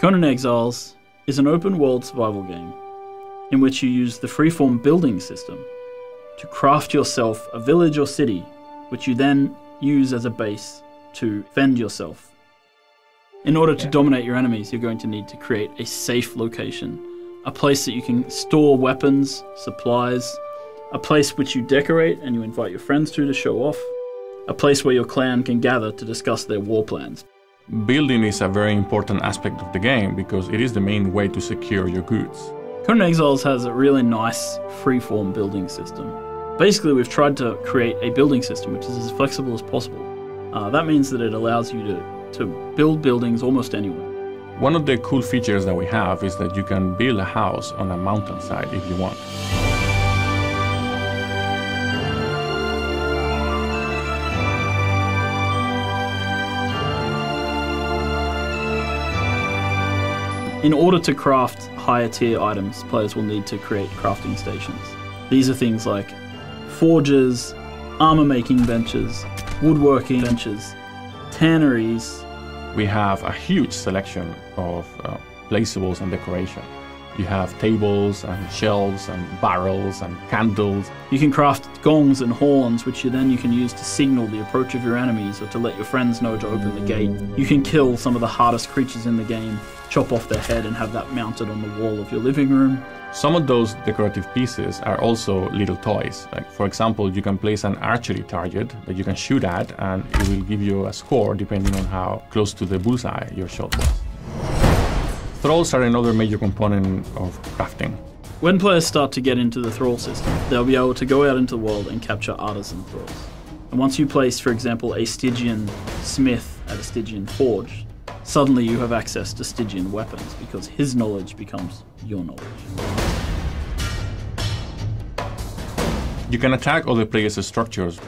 Conan Exiles is an open-world survival game in which you use the freeform building system to craft yourself a village or city, which you then use as a base to fend yourself. In order to dominate your enemies, you're going to need to create a safe location, a place that you can store weapons, supplies, a place which you decorate and you invite your friends to show off, a place where your clan can gather to discuss their war plans. Building is a very important aspect of the game because it is the main way to secure your goods. Conan Exiles has a really nice freeform building system. Basically, we've tried to create a building system which is as flexible as possible. That means that it allows you to build buildings almost anywhere. One of the cool features that we have is that you can build a house on a mountainside if you want. In order to craft higher tier items, players will need to create crafting stations. These are things like forges, armor making benches, woodworking benches, tanneries. We have a huge selection of placeables and decoration. You have tables and shelves and barrels and candles. You can craft gongs and horns, which you can use to signal the approach of your enemies or to let your friends know to open the gate. You can kill some of the hardest creatures in the game, chop off their head and have that mounted on the wall of your living room. Some of those decorative pieces are also little toys. Like, for example, you can place an archery target that you can shoot at and it will give you a score depending on how close to the bullseye your shot was. Thralls are another major component of crafting. When players start to get into the thrall system, they'll be able to go out into the world and capture artisan thralls. And once you place, for example, a Stygian smith at a Stygian forge, suddenly you have access to Stygian weapons because his knowledge becomes your knowledge. You can attack other players' structures.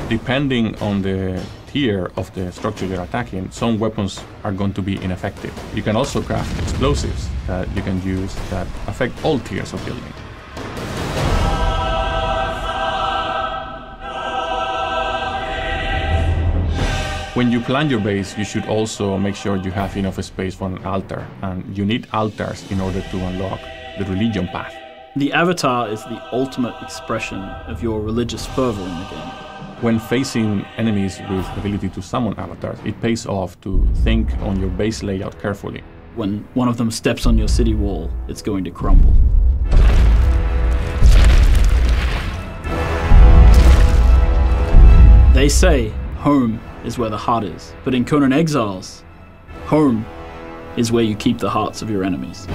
Depending on the tier of the structure you're attacking, some weapons are going to be ineffective. You can also craft explosives that you can use that affect all tiers of building. When you plan your base, you should also make sure you have enough space for an altar, and you need altars in order to unlock the religion path. The avatar is the ultimate expression of your religious fervor in the game. When facing enemies with the ability to summon avatars, it pays off to think on your base layout carefully. When one of them steps on your city wall, it's going to crumble. They say home is where the heart is, but in Conan Exiles, home is where you keep the hearts of your enemies.